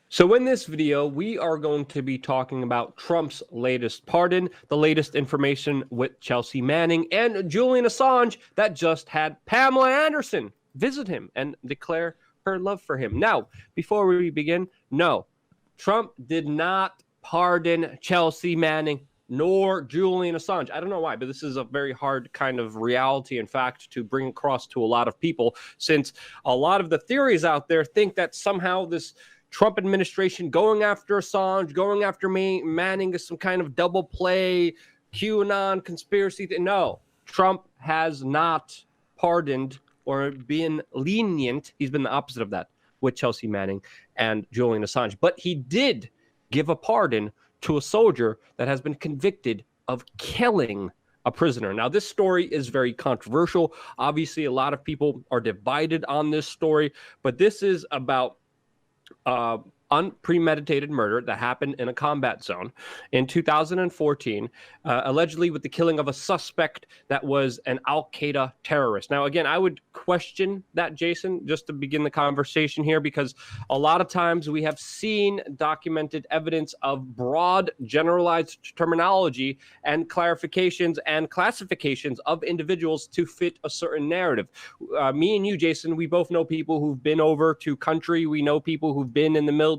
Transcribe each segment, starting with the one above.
So in this video, we are going to be talking about Trump's latest pardon, the latest information with Chelsea Manning, and Julian Assange that just had Pamela Anderson visit him and declare her love for him. Now, before we begin, no, Trump did not pardon Chelsea Manning nor Julian Assange. I don't know why, but this is a very hard kind of reality and fact to bring across to a lot of people, since a lot of the theories out there think that somehow this Trump administration going after Assange, going after Manning is some kind of double play, QAnon conspiracy thing. No, Trump has not pardoned or been lenient. He's been the opposite of that with Chelsea Manning and Julian Assange. But he did give a pardon to a soldier that has been convicted of killing a prisoner. Now, this story is very controversial. Obviously, a lot of people are divided on this story, but this is about unpremeditated murder that happened in a combat zone in 2014, allegedly with the killing of a suspect that was an Al-Qaeda terrorist. Now, again, I would question that, Jason, just to begin the conversation here, because a lot of times we have seen documented evidence of broad, generalized terminology and clarifications and classifications of individuals to fit a certain narrative. Me and you, Jason, we both know people who've been over to country. We know people who've been in the military.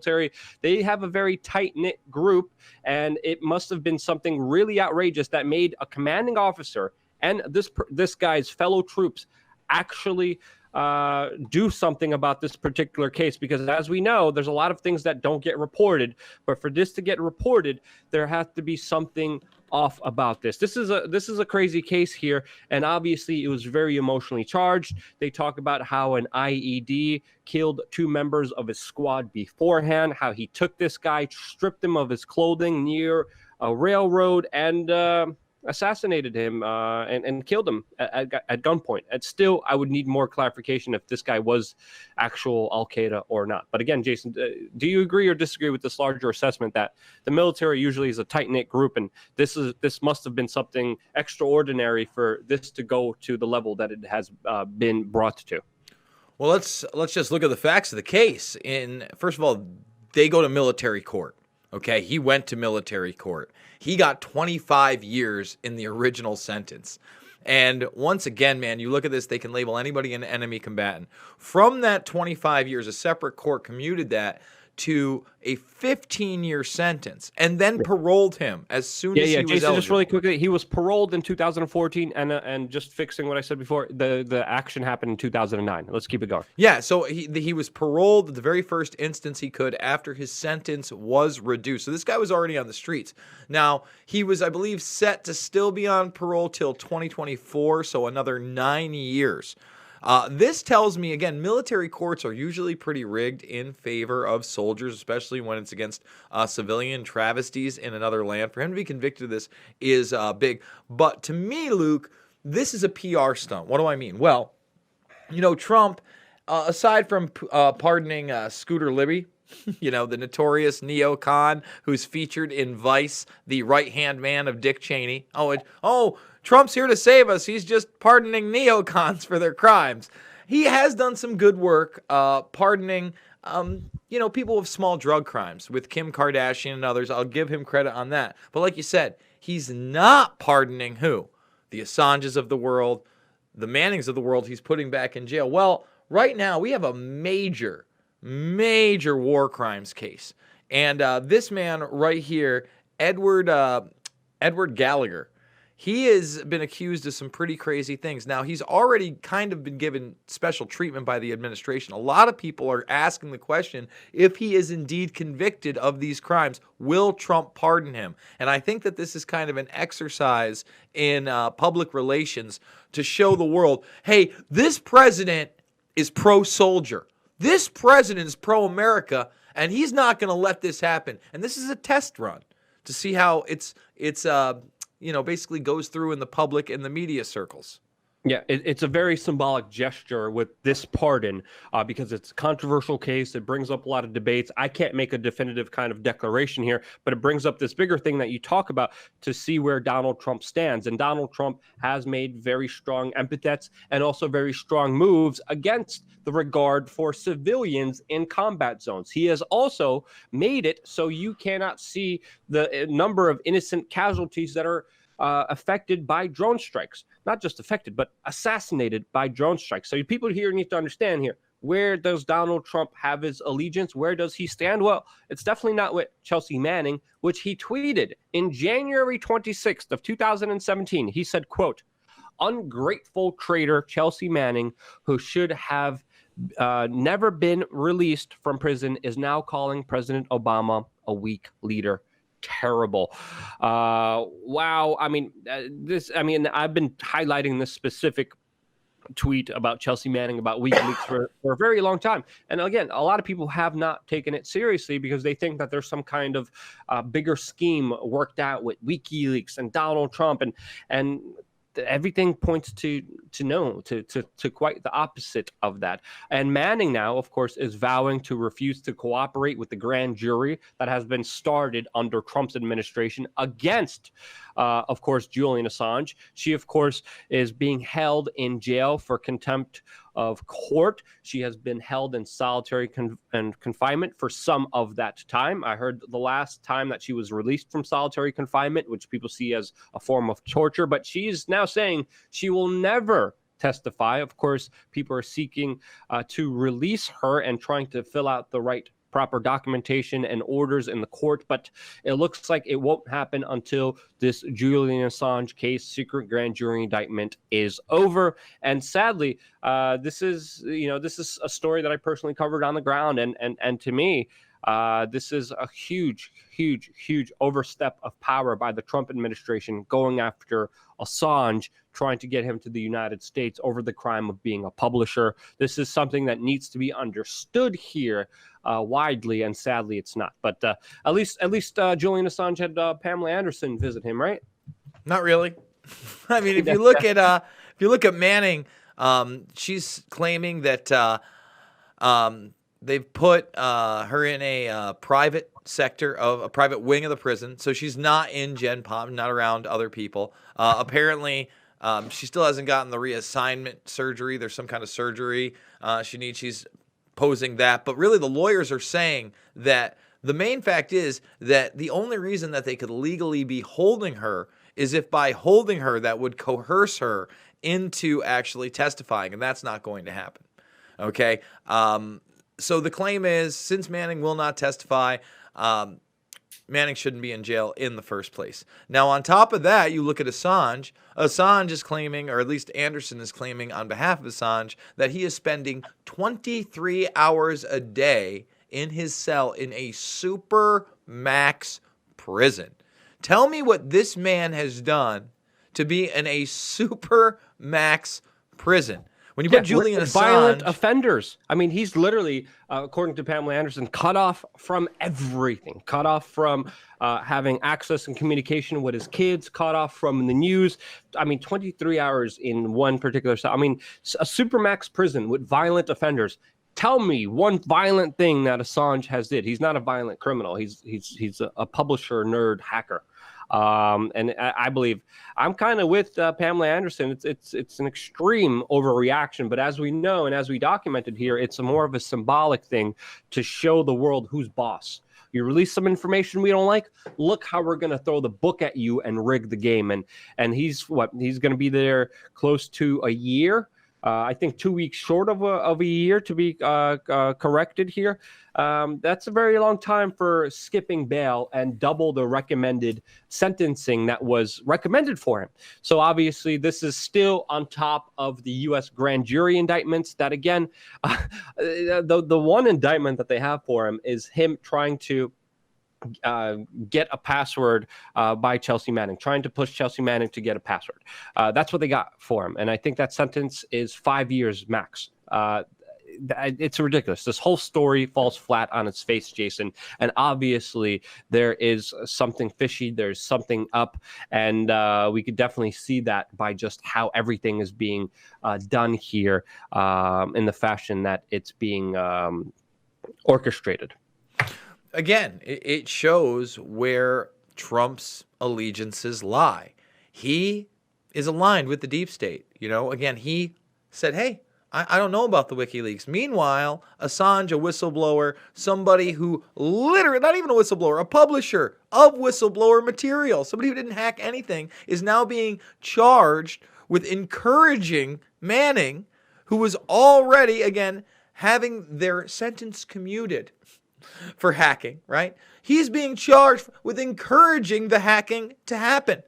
They have a very tight-knit group, and it must have been something really outrageous that made a commanding officer and this guy's fellow troops actually do something about this particular case, because as we know, there's a lot of things that don't get reported, but for this to get reported, there has to be something off about this. This is a crazy case here, and obviously it was very emotionally charged. They talk about how an IED killed 2 members of his squad beforehand, how he took this guy, stripped him of his clothing near a railroad, and assassinated him and killed him at gunpoint. And still, I would need more clarification if this guy was actual Al-Qaeda or not. But again, Jason, do you agree or disagree with this larger assessment that the military usually is a tight-knit group, and this must have been something extraordinary for this to go to the level that it has been brought to? Well, let's just look at the facts of the case. First of all, they go to military court. Okay, he went to military court. He got 25 years in the original sentence. And once again, man, you look at this, they can label anybody an enemy combatant. From that 25 years, a separate court commuted that to a 15-year sentence and then paroled him as soon as he was Jason, eligible. just really quickly, he was paroled in 2014, and just fixing what I said before, the action happened in 2009. Let's keep it going. Yeah, so he was paroled the very first instance he could after his sentence was reduced. So this guy was already on the streets. Now, he was, I believe, set to still be on parole till 2024, so another 9 years. This tells me, again, military courts are usually pretty rigged in favor of soldiers, especially when it's against civilian travesties in another land. For him to be convicted of this is big. But to me, Luke, this is a PR stunt. What do I mean? Well, you know, Trump, aside from pardoning Scooter Libby, you know, the notorious neocon who's featured in Vice, the right-hand man of Dick Cheney. Trump's here to save us. He's just pardoning neocons for their crimes. He has done some good work pardoning, people with small drug crimes with Kim Kardashian and others. I'll give him credit on that. But like you said, he's not pardoning who? The Assanges of the world, the Mannings of the world he's putting back in jail. Well, right now we have a major war crimes case. And this man right here, Edward Gallagher, he has been accused of some pretty crazy things. Now, he's already kind of been given special treatment by the administration. A lot of people are asking the question, if he is indeed convicted of these crimes, will Trump pardon him? And I think that this is kind of an exercise in public relations to show the world, hey, this president is pro-soldier. This president is pro-America, and he's not going to let this happen. And this is a test run to see how it's basically goes through in the public and the media circles. Yeah, it's a very symbolic gesture with this pardon because it's a controversial case. It brings up a lot of debates. I can't make a definitive kind of declaration here, but it brings up this bigger thing that you talk about to see where Donald Trump stands. And Donald Trump has made very strong epithets and also very strong moves against the regard for civilians in combat zones. He has also made it so you cannot see the number of innocent casualties that are affected by drone strikes. Not just affected, but assassinated by drone strikes. So people here need to understand here, where does Donald Trump have his allegiance? Where does he stand? Well, it's definitely not with Chelsea Manning, which he tweeted in January 26th of 2017. He said, quote, ungrateful traitor Chelsea Manning, who should have never been released from prison, is now calling President Obama a weak leader. Terrible. Wow. I mean, I've been highlighting this specific tweet about Chelsea Manning about WikiLeaks for a very long time. And again, a lot of people have not taken it seriously because they think that there's some kind of bigger scheme worked out with WikiLeaks and Donald Trump, and everything points to quite the opposite of that. And Manning now, of course, is vowing to refuse to cooperate with the grand jury that has been started under Trump's administration against, of course, Julian Assange. She, of course, is being held in jail for contempt of court. She has been held in solitary confinement for some of that time. I heard the last time that she was released from solitary confinement, which people see as a form of torture, but she's now saying she will never testify. Of course, people are seeking to release her and trying to fill out the right proper documentation and orders in the court, but it looks like it won't happen until this Julian Assange case secret grand jury indictment is over. And sadly, this is a story that I personally covered on the ground, and to me, this is a huge overstep of power by the Trump administration going after Assange, trying to get him to the United States over the crime of being a publisher. This is something that needs to be understood here widely, and sadly, it's not. But at least Julian Assange had Pamela Anderson visit him, right? Not really. I mean, if you look at Manning, she's claiming that they've put her in a private sector of a private wing of the prison, so she's not in Gen Pom, not around other people. Apparently, she still hasn't gotten the reassignment surgery. There's some kind of surgery she needs. She's posing that, but really the lawyers are saying that the main fact is that the only reason that they could legally be holding her is if by holding her that would coerce her into actually testifying, and that's not going to happen. Okay. So the claim is, since Manning will not testify, Manning shouldn't be in jail in the first place. Now, on top of that, you look at Assange. Assange is claiming, or at least Anderson is claiming on behalf of Assange, that he is spending 23 hours a day in his cell in a super max prison. Tell me what this man has done to be in a super max prison. When you put Julian Assange, violent offenders. I mean, he's literally, according to Pamela Anderson, cut off from everything, cut off from having access and communication with his kids, cut off from the news. I mean, 23 hours in one particular cell. I mean, a supermax prison with violent offenders. Tell me one violent thing that Assange has did. He's not a violent criminal. He's a publisher, nerd, hacker. And I believe I'm kind of with Pamela Anderson. It's an extreme overreaction, but as we know and as we documented here, it's more of a symbolic thing to show the world who's boss. You release some information we don't like, look how we're going to throw the book at you and rig the game. And he's going to be there close to a year. I think 2 weeks short of a year, to be corrected here. That's a very long time for skipping bail and double the recommended sentencing that was recommended for him. So obviously, this is still on top of the U.S. grand jury indictments that, again, the one indictment that they have for him is him trying to get a password by Chelsea Manning, trying to push Chelsea Manning to get a password. That's what they got for him. And I think that sentence is 5 years max. it's ridiculous. This whole story falls flat on its face, Jason. And obviously, there is something fishy. There's something up, and we could definitely see that by just how everything is being done here, in the fashion that it's being orchestrated. Again, it shows where Trump's allegiances lie. He is aligned with the deep state. Again, he said, hey, I don't know about the WikiLeaks. Meanwhile, Assange, a whistleblower, somebody who literally, not even a whistleblower, a publisher of whistleblower material, somebody who didn't hack anything, is now being charged with encouraging Manning, who was already, again, having their sentence commuted for hacking, right? He's being charged with encouraging the hacking to happen.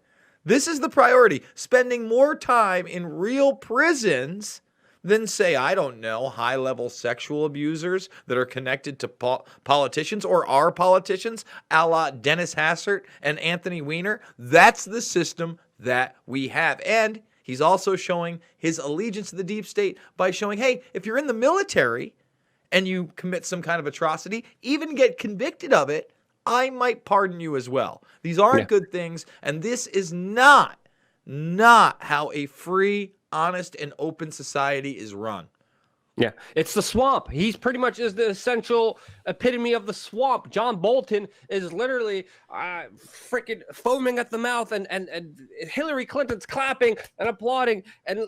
This is the priority, spending more time in real prisons than, say, I don't know, high-level sexual abusers that are connected to politicians or are politicians, a la Dennis Hassert and Anthony Weiner. That's the system that we have. And he's also showing his allegiance to the deep state by showing, hey, if you're in the military and you commit some kind of atrocity, even get convicted of it, I might pardon you as well. These aren't good things, and this is not how a free, honest, and open society is run. Yeah, it's the swamp. He's pretty much is the essential epitome of the swamp. John Bolton is literally freaking foaming at the mouth, and Hillary Clinton's clapping and applauding, and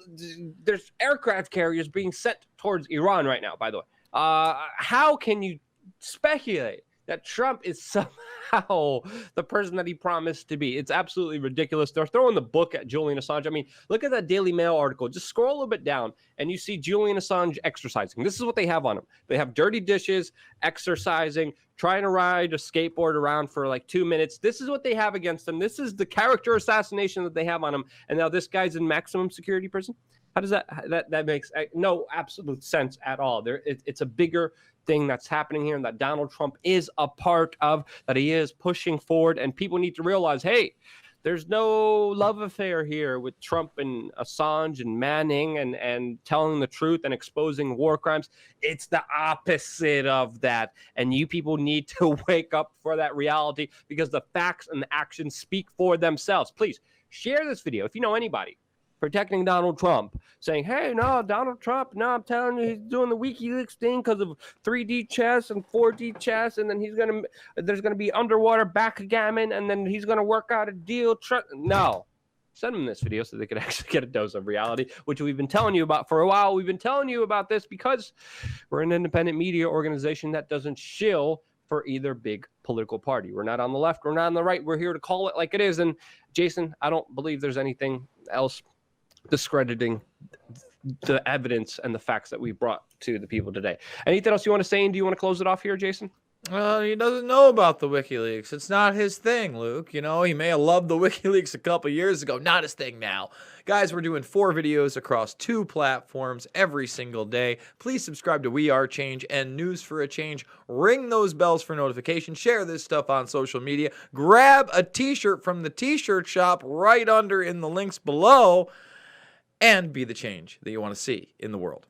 there's aircraft carriers being sent towards Iran right now, by the way. How can you speculate that Trump is somehow the person that he promised to be? It's absolutely ridiculous. They're throwing the book at Julian Assange. I mean, look at that Daily Mail article. Just scroll a little bit down, and you see Julian Assange exercising. This is what they have on him. They have dirty dishes, exercising, trying to ride a skateboard around for like 2 minutes. This is what they have against him. This is the character assassination that they have on him. And now this guy's in maximum security prison. How does that makes no absolute sense at all? It's a bigger thing that's happening here, and that Donald Trump is a part of, that he is pushing forward, and people need to realize, hey, there's no love affair here with Trump and Assange and Manning and telling the truth and exposing war crimes. It's the opposite of that, and you people need to wake up for that reality, because the facts and the actions speak for themselves. Please share this video if you know anybody protecting Donald Trump, saying, hey, no, Donald Trump, no, I'm telling you, he's doing the WikiLeaks thing because of 3D chess and 4D chess, and then there's going to be underwater backgammon, and then he's going to work out a deal. No. Send them this video so they could actually get a dose of reality, which we've been telling you about for a while. We've been telling you about this because we're an independent media organization that doesn't shill for either big political party. We're not on the left, we're not on the right. We're here to call it like it is. And Jason, I don't believe there's anything else discrediting the evidence and the facts that we brought to the people today. Anything else you want to say, and do you want to close it off here, Jason? He doesn't know about the WikiLeaks. It's not his thing, Luke. He may have loved the WikiLeaks a couple years ago. Not his thing now. Guys, we're doing 4 videos across 2 platforms every single day. Please subscribe to We Are Change and News for a Change. Ring those bells for notifications. Share this stuff on social media. Grab a t-shirt from the t-shirt shop right under in the links below, and be the change that you want to see in the world.